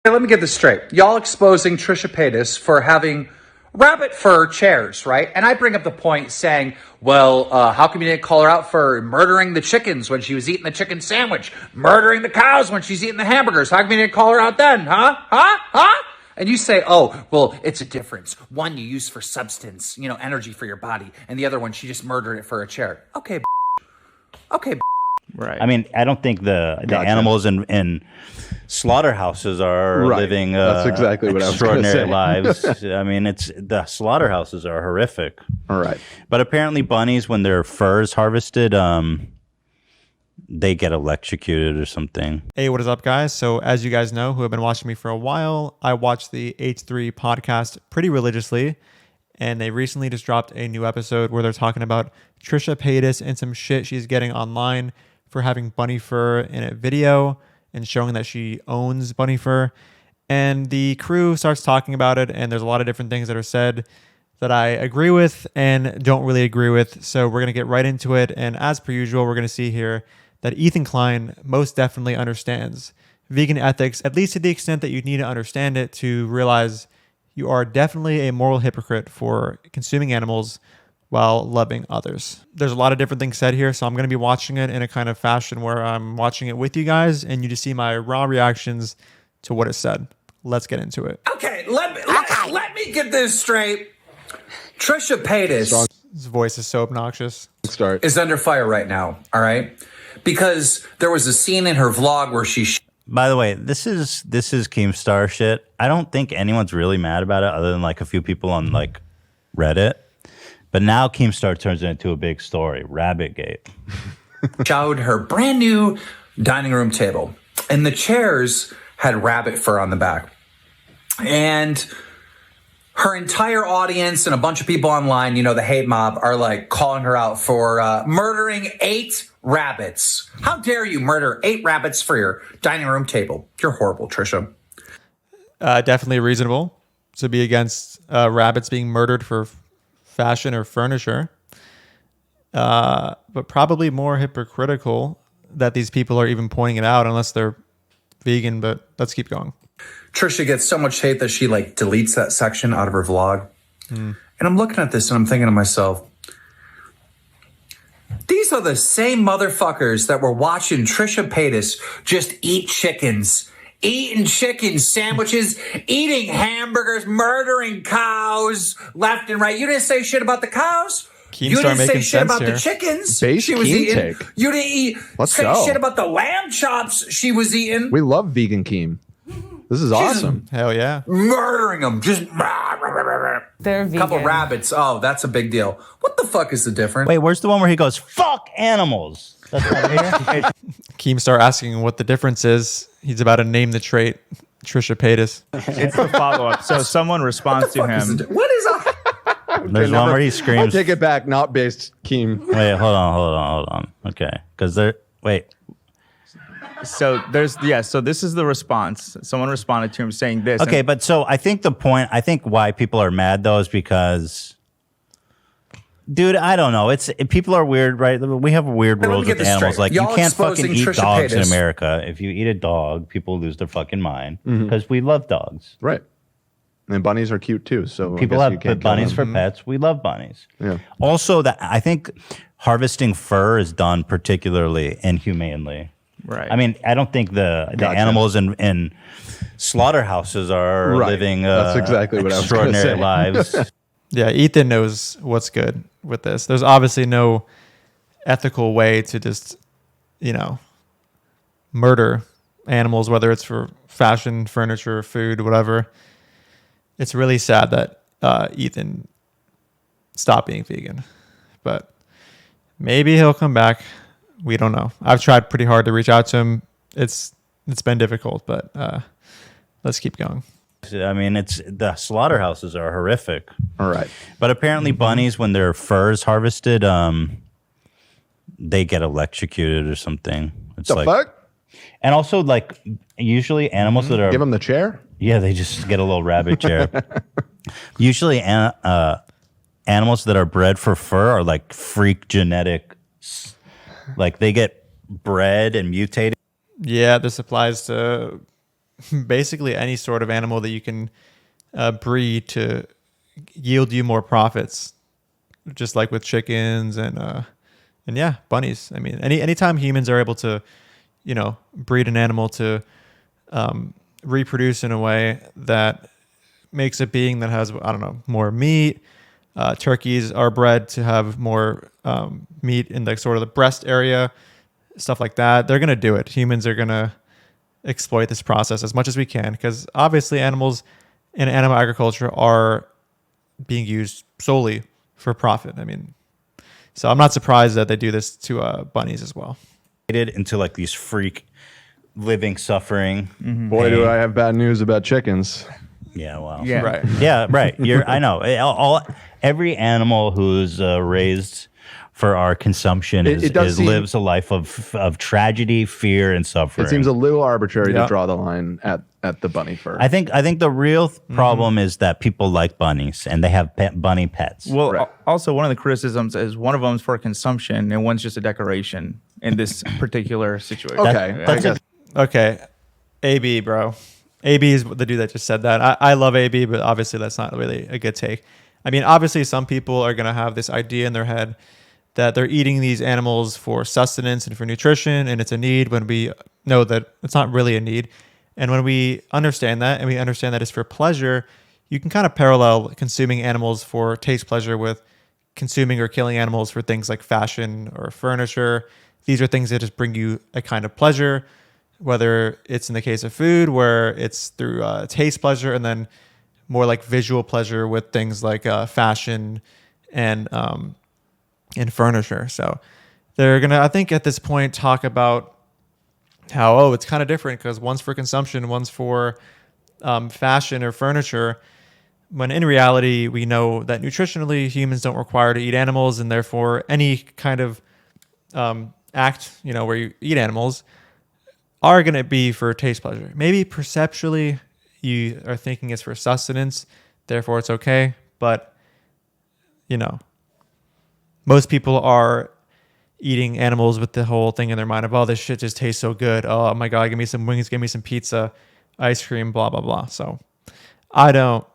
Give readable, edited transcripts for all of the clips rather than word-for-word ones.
Hey, let me get this straight. Y'all exposing Trisha Paytas for having rabbit fur chairs, right? And I bring up the point saying, well, how come you didn't call her out for murdering the chickens when she was eating the chicken sandwich? Murdering the cows when she's eating the hamburgers? How come you didn't call her out then? Huh? And you say, oh, well, it's a difference. One you use for substance, energy for your body. And the other one, she just murdered it for a chair. Okay. Right. I mean, I don't think the animals in slaughterhouses are living That's exactly what extraordinary lives. I mean, the slaughterhouses are horrific. All right. But apparently bunnies, when their fur is harvested, they get electrocuted or something. Hey, what is up, guys? So as you guys know, who have been watching me for a while, I watch the H3 podcast pretty religiously. And they recently just dropped a new episode where they're talking about Trisha Paytas and some shit she's getting online for having bunny fur in a video and showing that she owns bunny fur. And the crew starts talking about it, and there's a lot of different things that are said that I agree with and don't really agree with. So we're going to get right into it. And as per usual, we're going to see here that Ethan Klein most definitely understands vegan ethics, at least to the extent that you need to understand it to realize you are definitely a moral hypocrite for consuming animals while loving others. There's a lot of different things said here, so I'm going to be watching it in a kind of fashion where I'm watching it with you guys and you just see my raw reactions to what is said. Let's get into it. Okay, let me get this straight. Trisha Paytas His voice is so obnoxious. is under fire right now, all right? Because there was a scene in her vlog where she... By the way, this is Keemstar shit. I don't think anyone's really mad about it other than like a few people on like Reddit. But now Keemstar turns it into a big story. Rabbitgate. showed her brand new dining room table. And the chairs had rabbit fur on the back. And her entire audience and a bunch of people online, the hate mob, are like calling her out for murdering 8 rabbits. How dare you murder 8 rabbits for your dining room table? You're horrible, Trisha. Definitely reasonable to be against rabbits being murdered for fashion or furniture. But probably more hypocritical that these people are even pointing it out unless they're vegan, but let's keep going. Trisha gets so much hate that she deletes that section out of her vlog. And I'm looking at this and I'm thinking to myself, these are the same motherfuckers that were watching Trisha Paytas just eat chickens, eating chicken sandwiches, eating hamburgers, murdering cows left and right. You didn't say shit about the cows. You didn't say shit about the chickens she was eating. You didn't say shit about the lamb chops she was eating. We love vegan Keem. This is awesome. Hell yeah. Murdering them. Just they're vegan. Couple rabbits. Oh, that's a big deal. What the fuck is the difference? Wait, where's the one where he goes, fuck animals? That's not here? Keemstar asking what the difference is. He's about to name the trait Trisha Paytas. It's the follow-up. So someone responds to him. What is There's one where he screams. I'll take it back. Not based Keem. Wait, hold on. Okay. Because So so this is the response. Someone responded to him saying this. Okay, but so I think why people are mad though is because, dude, I don't know. People are weird, right? We have weird rules with animals. Like you can't fucking eat dogs in America. If you eat a dog, people lose their fucking mind because we love dogs. Right. And bunnies are cute too. So people have bunnies for pets. We love bunnies. Yeah. Also, I think harvesting fur is done particularly inhumanely. Right. I mean, I don't think the animals in slaughterhouses are living That's exactly what extraordinary lives. Yeah, Ethan knows what's good with this. There's obviously no ethical way to just, murder animals, whether it's for fashion, furniture, food, whatever. It's really sad that Ethan stopped being vegan. But maybe he'll come back. We don't know. I've tried pretty hard to reach out to him. It's been difficult, but let's keep going. I mean, the slaughterhouses are horrific. All right. But apparently bunnies, when their fur is harvested, they get electrocuted or something. It's the fuck? And also, usually animals that are... Give them the chair? Yeah, they just get a little rabbit chair. Usually animals that are bred for fur are freak genetic... They get bred and mutated. Yeah, this applies to basically any sort of animal that you can breed to yield you more profits, just like with chickens and yeah, bunnies. I mean, anytime humans are able to, breed an animal to reproduce in a way that makes a being that has, I don't know, more meat. Turkeys are bred to have more meat in the sort of the breast area, stuff like that. They're going to do it. Humans are going to exploit this process as much as we can, because obviously animals in animal agriculture are being used solely for profit. I mean, so I'm not surprised that they do this to bunnies as well. Into like these freak living, suffering. Boy, do I have bad news about chickens. Yeah, well, Yeah. Right. yeah, right. I know. Every animal who's raised for our consumption lives a life of tragedy, fear, and suffering. It seems a little arbitrary to draw the line at the bunny fur. I think the real problem is that people like bunnies and they have bunny pets. Well, Right. also one of the criticisms is one of them is for consumption and one's just a decoration in this particular situation. Okay, I guess. Okay. AB, bro. AB is the dude that just said that. I love AB, but obviously that's not really a good take. I mean, obviously some people are going to have this idea in their head that they're eating these animals for sustenance and for nutrition, and it's a need, when we know that it's not really a need. And when we understand that, and we understand that it's for pleasure, you can kind of parallel consuming animals for taste pleasure with consuming or killing animals for things like fashion or furniture. These are things that just bring you a kind of pleasure, whether it's in the case of food, where it's through taste pleasure, and then more like visual pleasure with things like fashion and furniture. So they're going to, I think at this point, talk about how, it's kind of different because one's for consumption, one's for fashion or furniture, when in reality, we know that nutritionally humans don't require to eat animals, and therefore any kind of act, where you eat animals are going to be for taste pleasure. Maybe perceptually you are thinking it's for sustenance, therefore it's okay. But, most people are eating animals with the whole thing in their mind of, this shit just tastes so good. Oh my God, give me some wings, give me some pizza, ice cream, blah, blah, blah. So I don't,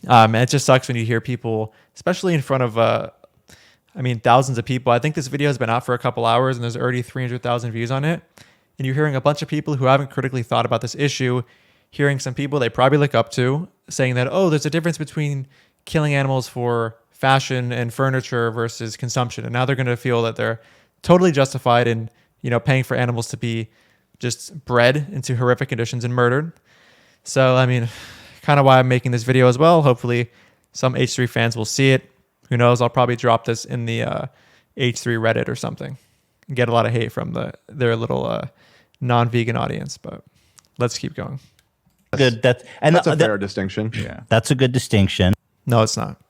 it just sucks when you hear people, especially in front of, thousands of people. I think this video has been out for a couple hours and there's already 300,000 views on it. And you're hearing a bunch of people who haven't critically thought about this issue, hearing some people they probably look up to saying that, there's a difference between killing animals for fashion and furniture versus consumption. And now they're going to feel that they're totally justified in, paying for animals to be just bred into horrific conditions and murdered. So, kind of why I'm making this video as well. Hopefully some H3 fans will see it. Who knows? I'll probably drop this in the H3 Reddit or something and get a lot of hate from their little non-vegan audience, but let's keep going. Good. That's a fair distinction. Yeah. That's a good distinction. No, it's not.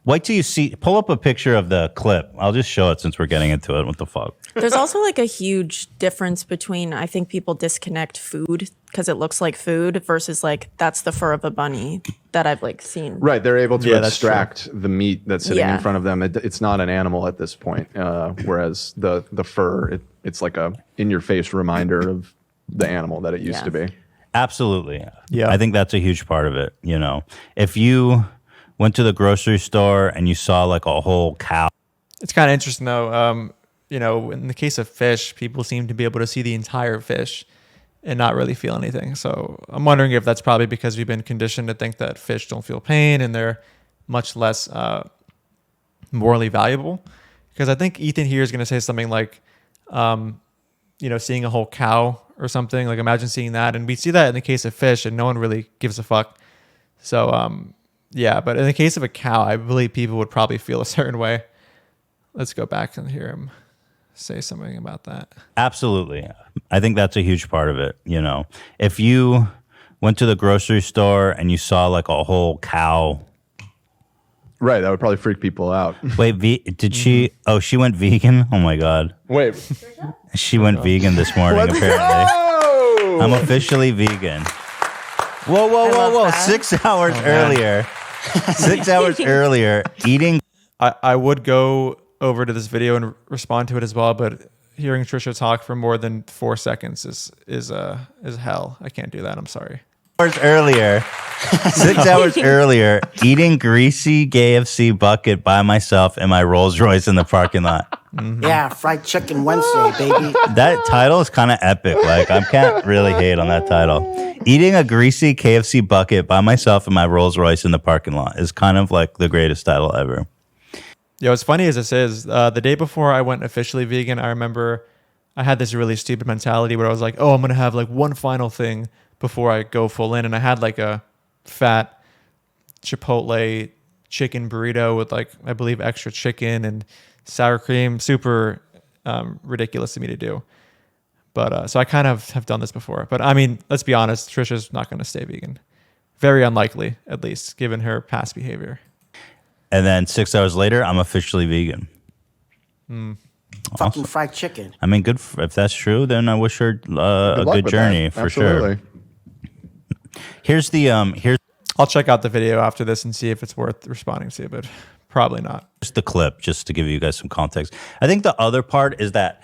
Wait till you pull up a picture of the clip. I'll just show it since we're getting into it. What the fuck? There's also like a huge difference between, I think people disconnect food because it looks like food versus like that's the fur of a bunny that I've like seen. Right, they're able to Yeah, that's extract the meat that's sitting Yeah. in front of them. It's not an animal at this point, whereas the fur, it's like a in-your-face reminder of the animal that it used Yeah. to be. Absolutely. Yeah. I think that's a huge part of it. If you went to the grocery store and you saw like a whole cow. It's kind of interesting though. In the case of fish, people seem to be able to see the entire fish and not really feel anything. So I'm wondering if that's probably because we've been conditioned to think that fish don't feel pain and they're much less morally valuable. Because I think Ethan here is going to say something like, seeing a whole cow or something. Like imagine seeing that. And we see that in the case of fish and no one really gives a fuck. So, yeah, but in the case of a cow, I believe people would probably feel a certain way. Let's go back and hear him say something about that. Absolutely. I think that's a huge part of it. If you went to the grocery store and you saw like a whole cow. Right, that would probably freak people out. Wait, did she? Oh, she went vegan? Oh my God. Wait. She went vegan this morning, apparently. go! I'm officially vegan. Whoa, love whoa. that. 6 hours earlier. 6 hours earlier, eating. I would go over to this video and respond to it as well, but hearing Trisha talk for more than 4 seconds is hell. I can't do that. I'm sorry. 6 hours earlier, eating greasy KFC bucket by myself in my Rolls Royce in the parking lot. Mm-hmm. Yeah, fried chicken Wednesday, baby. That title is kind of epic. Like, I can't really hate on that title. Eating a greasy KFC bucket by myself in my Rolls Royce in the parking lot is kind of like the greatest title ever. Yo, as funny as this is, the day before I went officially vegan, I remember I had this really stupid mentality where I was like, oh, I'm going to have like one final thing before I go full in. And I had like a fat Chipotle chicken burrito with like, I believe, extra chicken and sour cream. Super ridiculous of me to do. But so I kind of have done this before. But I mean, let's be honest, Trisha's not going to stay vegan. Very unlikely, at least, given her past behavior. And then 6 hours later, I'm officially vegan. Fucking fried chicken. I mean, good. If that's true, then I wish her a good journey for sure. Here's I'll check out the video after this and see if it's worth responding to, but probably not. Just the clip, just to give you guys some context. I think the other part is that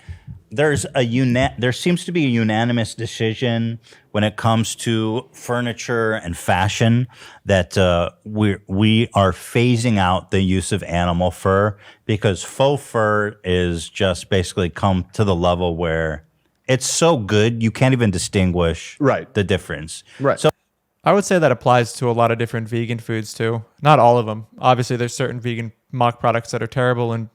there seems to be a unanimous decision when it comes to furniture and fashion that we are phasing out the use of animal fur because faux fur is just basically come to the level where it's so good you can't even distinguish the difference. Right. So I would say that applies to a lot of different vegan foods too. Not all of them. Obviously, there's certain vegan mock products that are terrible, and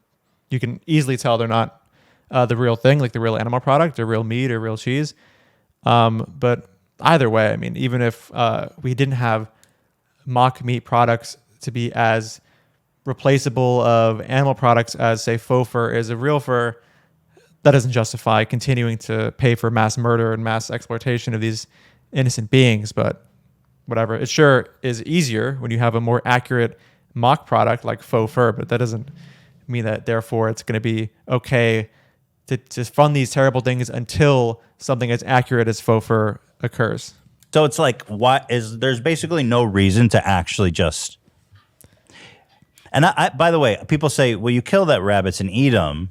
you can easily tell they're not the real thing, like the real animal product or real meat or real cheese. But either way, I mean, even if we didn't have mock meat products to be as replaceable of animal products as, say, faux fur is of real fur, that doesn't justify continuing to pay for mass murder and mass exploitation of these innocent beings. But whatever. It sure is easier when you have a more accurate mock product like faux fur, but that doesn't mean that therefore it's going to be okay to fund these terrible things until something as accurate as faux fur occurs. So it's like, there's basically no reason to actually just. And I by the way, people say, well, you kill that rabbits and eat them.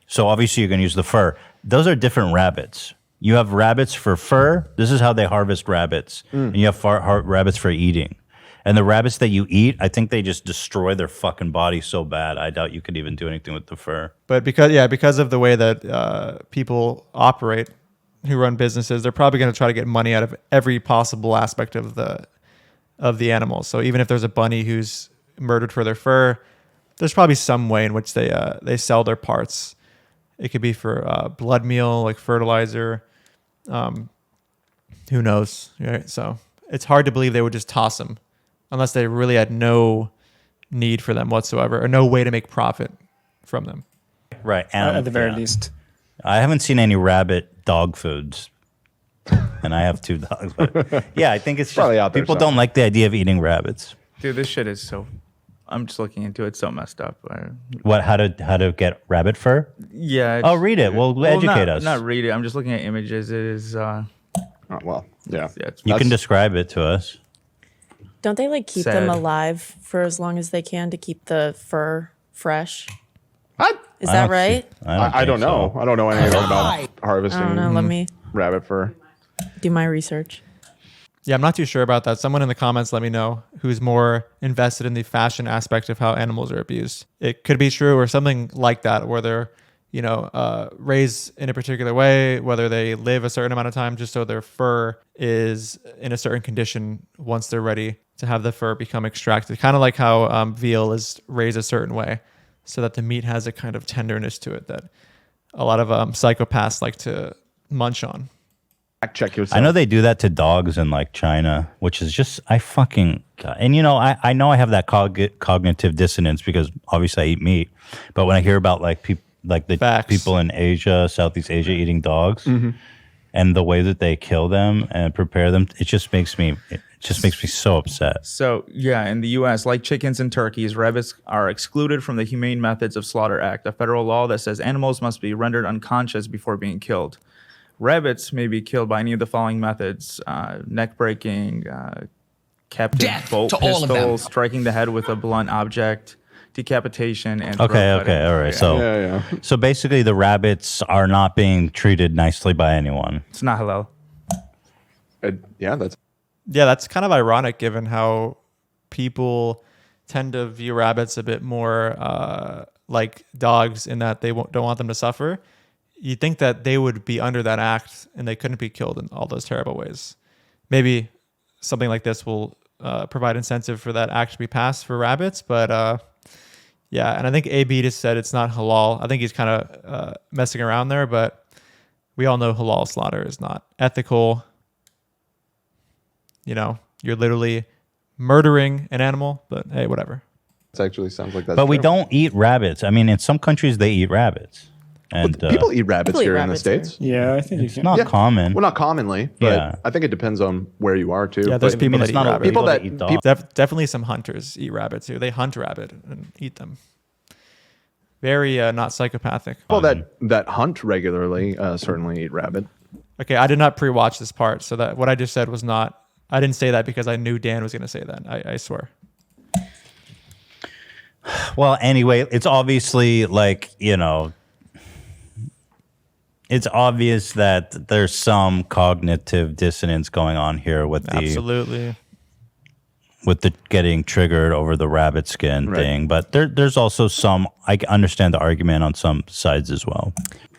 So obviously you're going to use the fur. Those are different rabbits. You have rabbits for fur. This is how they harvest rabbits. And you have rabbits for eating. And the rabbits that you eat, I think they just destroy their fucking body so bad. I doubt you could even do anything with the fur. But because of the way that people operate, who run businesses, they're probably going to try to get money out of every possible aspect of the animal. So even if there's a bunny who's murdered for their fur, there's probably some way in which they sell their parts. It could be for blood meal, like fertilizer. Who knows? Right? So it's hard to believe they would just toss them unless they really had no need for them whatsoever or no way to make profit from them. Right. At the very least. I haven't seen any rabbit dog foods. And I have 2 dogs. But yeah, I think it's probably out there people don't like the idea of eating rabbits. Dude, this shit is so. I'm just looking into it. It's so messed up. What? How to get rabbit fur? Yeah. Oh, read it. Well, educate us. Not read it. I'm just looking at images. It is. Well, yeah. You can describe it to us. Don't they like keep them alive for as long as they can to keep the fur fresh? Is that right? I don't know. I don't know anything about harvesting. I don't know. Let me rabbit fur. Do my research. Yeah, I'm not too sure about that. Someone in the comments let me know who's more invested in the fashion aspect of how animals are abused. It could be true or something like that, where they're, raised in a particular way, whether they live a certain amount of time just so their fur is in a certain condition once they're ready to have the fur become extracted. Kind of like how veal is raised a certain way so that the meat has a kind of tenderness to it that a lot of psychopaths like to munch on. Check yourself. I know they do that to dogs in like China, which is just I know I have that cognitive dissonance because obviously I eat meat, but when I hear about like people in Asia, Southeast Asia eating dogs, and the way that they kill them and prepare them, it just makes me so upset. So yeah, in the U.S., like chickens and turkeys, rabbits are excluded from the Humane Methods of Slaughter Act, a federal law that says animals must be rendered unconscious before being killed. Rabbits may be killed by any of the following methods: neck breaking, captive bolt pistol, striking the head with a blunt object, decapitation, and Okay, throat cutting. all right. So, so basically, the rabbits are not being treated nicely by anyone. It's not halal. That's kind of ironic given how people tend to view rabbits a bit more like dogs in that they don't want them to suffer. You'd think that they would be under that act and they couldn't be killed in all those terrible ways. Maybe something like this will provide incentive for that act to be passed for rabbits. But and I think AB just said it's not halal. I think he's kind of messing around there, but we all know halal slaughter is not ethical. You know, you're literally murdering an animal, but hey, whatever. It actually sounds like that. But we don't eat rabbits. I mean, in some countries they eat rabbits. And people eat rabbits here in the States. Yeah, I think it's not common. Well, not commonly, but I think it depends on where you are too. Yeah, there's people that eat rabbit. People that eat dogs. Definitely some hunters eat rabbit too. They hunt rabbit and eat them. Very not psychopathic. Well, that hunt regularly certainly eat rabbit. Okay, I did not pre-watch this part, so that what I just said was not. I didn't say that because I knew Dan was going to say that. I swear. Well, anyway, it's obviously like, you know, it's obvious that there's some cognitive dissonance going on here with the getting triggered over the rabbit skin thing. But there's also some, I understand the argument on some sides as well.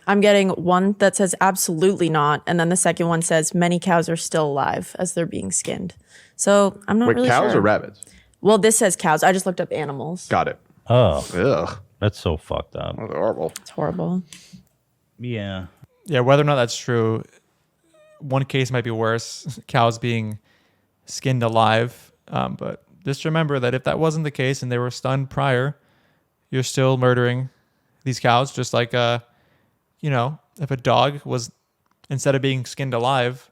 I'm getting one that says absolutely not, and then the second one says many cows are still alive as they're being skinned. So I'm not really sure. Cows or rabbits? Well, this says cows. I just looked up animals. Got it. Oh, ugh, that's so fucked up. That's horrible. It's horrible. Yeah. Yeah, whether or not that's true, one case might be worse, cows being skinned alive. But just remember that if that wasn't the case and they were stunned prior, you're still murdering these cows, just like you know, if a dog was, instead of being skinned alive,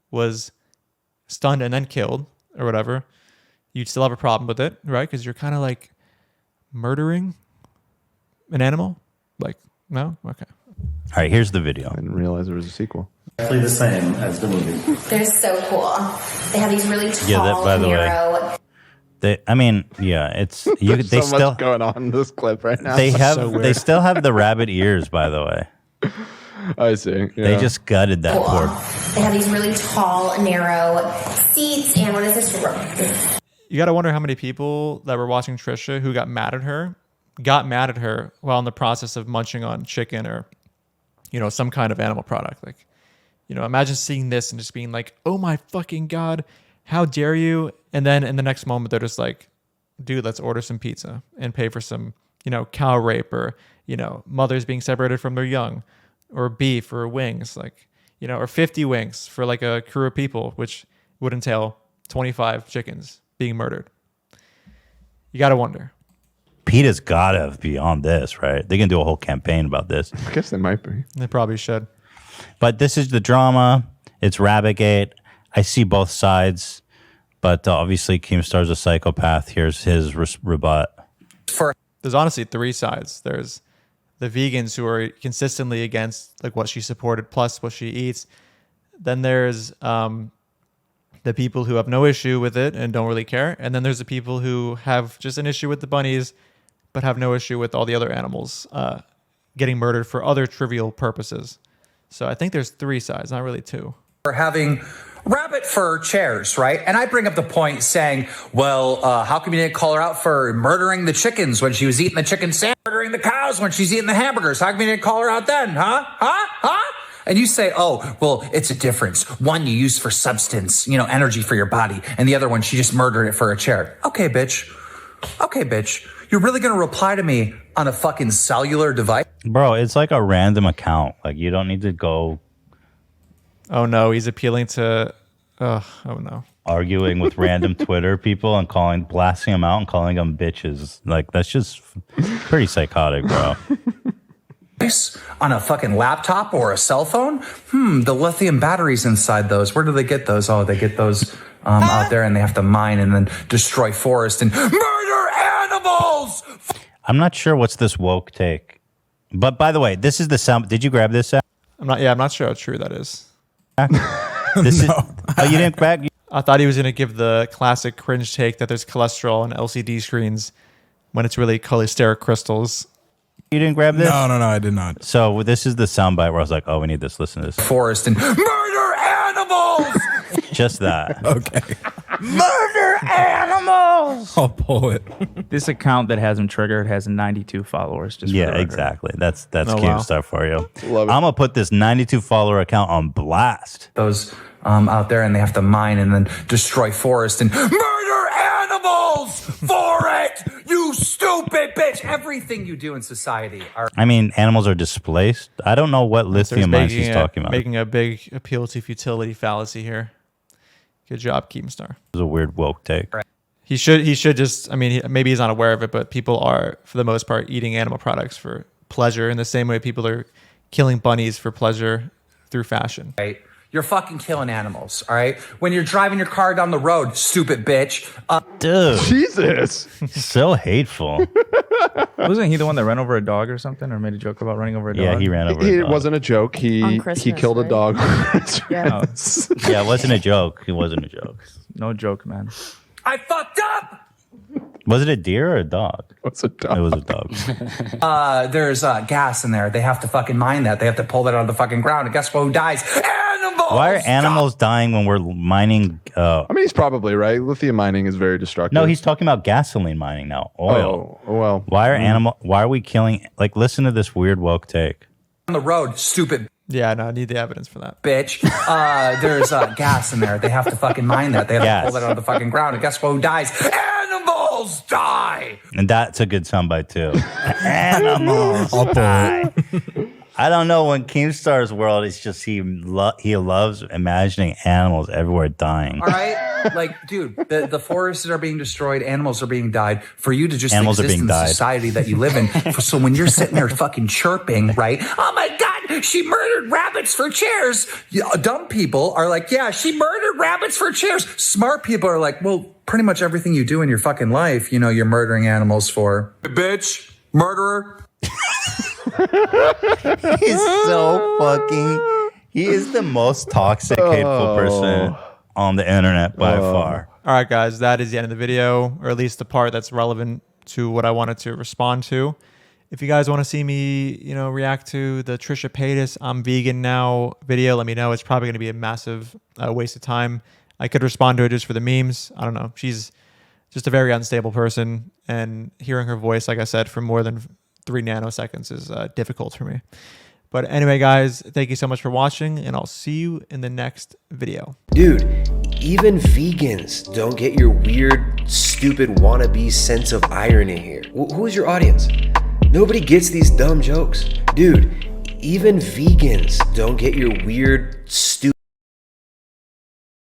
was stunned and then killed or whatever, you'd still have a problem with it, right? Because you're kind of like murdering an animal. Like, no? Okay. All right, here's the video. I didn't realize there was a sequel. Exactly the same as the movie. They're so cool. They have these really tall, narrow... it's There's so much going on in this clip right now. They still have the rabbit ears, by the way. I see. Yeah. They just gutted that poor. They have these really tall, narrow seats, and what is this? You got to wonder how many people that were watching Trisha who got mad at her while in the process of munching on chicken or, you know, some kind of animal product. Like, you know, imagine seeing this and just being like, oh my fucking God, how dare you? And then in the next moment, they're just like, dude, let's order some pizza and pay for some, you know, cow rape or, you know, mothers being separated from their young or beef or wings, like, you know, or 50 wings for like a crew of people, which would entail 25 chickens being murdered. You got to wonder. PETA's got to be on this, right? They can do a whole campaign about this. I guess they might be. They probably should. But this is the drama. It's Rabbitgate. I see both sides, but obviously Keemstar's a psychopath. Here's his rebut. There's honestly three sides. There's the vegans who are consistently against like what she supported plus what she eats. Then there's the people who have no issue with it and don't really care. And then there's the people who have just an issue with the bunnies but have no issue with all the other animals getting murdered for other trivial purposes. So I think there's three sides, not really two. For having rabbit fur chairs, right? And I bring up the point saying, well, how come you didn't call her out for murdering the chickens when she was eating the chicken sandwich, murdering the cows when she's eating the hamburgers? How come you didn't call her out then? Huh? And you say, oh, well, it's a difference. One you use for substance, you know, energy for your body. And the other one, she just murdered it for a chair. Okay, bitch. You're really going to reply to me on a fucking cellular device? Bro, it's like a random account. Like, you don't need to go... Oh, no, he's appealing to... oh, no. Arguing with random Twitter people and blasting them out and calling them bitches. Like, that's just pretty psychotic, bro. On a fucking laptop or a cell phone? The lithium batteries inside those. Where do they get those? Oh, they get those out there and they have to mine and then destroy forest and murder animals! I'm not sure what's this woke take. But by the way, this is the sound. Did you grab this? I'm not sure how true that is. This no. You didn't grab? I thought he was going to give the classic cringe take that there's cholesterol in LCD screens when it's really cholesteric crystals. You didn't grab this? No, I did not. So this is the soundbite where I was like, oh, we need this. Listen to this. Forest and murder animals. Just that. Okay. Murder animals. I'll pull it. This account that has him triggered has 92 followers. Just Yeah, exactly. That's Keemstar for you. Love it. I'm gonna put this 92 follower account on blast. Those out there, and they have to mine and then destroy forest and murder animals for it. You stupid bitch! Everything you do in society are. I mean, animals are displaced. I don't know what lithium mines he's talking about. Making a big appeal to futility fallacy here. Good job, Keemstar. It was a weird woke take. Right. He should just, I mean, maybe he's not aware of it, but people are, for the most part, eating animal products for pleasure in the same way people are killing bunnies for pleasure through fashion. Right. You're fucking killing animals, all right? When you're driving your car down the road, stupid bitch. Dude. Jesus. So hateful. Wasn't he the one that ran over a dog or something, or made a joke about running over a dog? Yeah, he ran over a dog. It wasn't a joke. He killed a dog. Yeah. Yeah, it wasn't a joke. It wasn't a joke. No joke, man. I fucked up. Was it a deer or a dog? What's a dog? It was a dog. There's gas in there. They have to fucking mine that. They have to pull that out of the fucking ground. And guess what? Who dies? Animals. Why are animals dying when we're mining? I mean, he's probably right. Lithium mining is very destructive. No, he's talking about gasoline mining now. Oil. Oh, well. Why are we killing? Like, listen to this weird woke take. On the road, stupid Yeah, no, I need the evidence for that. bitch. There's gas in there. They have to fucking mine that. They have to pull that out of the fucking ground. And guess what? Who dies? Animals die. And that's a good soundbite too. Animals die. I don't know. When Keemstar's world, it's just he loves imagining animals everywhere dying. All right, like, dude, the forests are being destroyed, animals are being died. For you to just Animals are exist being in the died. society that you live in. So when you're sitting there fucking chirping, right? Oh my God, she murdered rabbits for chairs. Dumb people are like, yeah, she murdered rabbits for chairs. Smart people are like, well, pretty much everything you do in your fucking life, you're murdering animals for. Bitch, murderer. He's so fucking. He is the most toxic, hateful person on the internet by far. All right, guys, that is the end of the video, or at least the part that's relevant to what I wanted to respond to. If you guys want to see me, react to the Trisha Paytas "I'm vegan now" video, let me know. It's probably going to be a massive waste of time. I could respond to it just for the memes. I don't know. She's just a very unstable person, and hearing her voice, like I said, for more than 3 nanoseconds is difficult for me. But anyway, guys, thank you so much for watching, and I'll see you in the next video. Dude, even vegans don't get your weird, stupid wannabe sense of irony here. Who is your audience? Nobody gets these dumb jokes. Dude, even vegans don't get your weird, stupid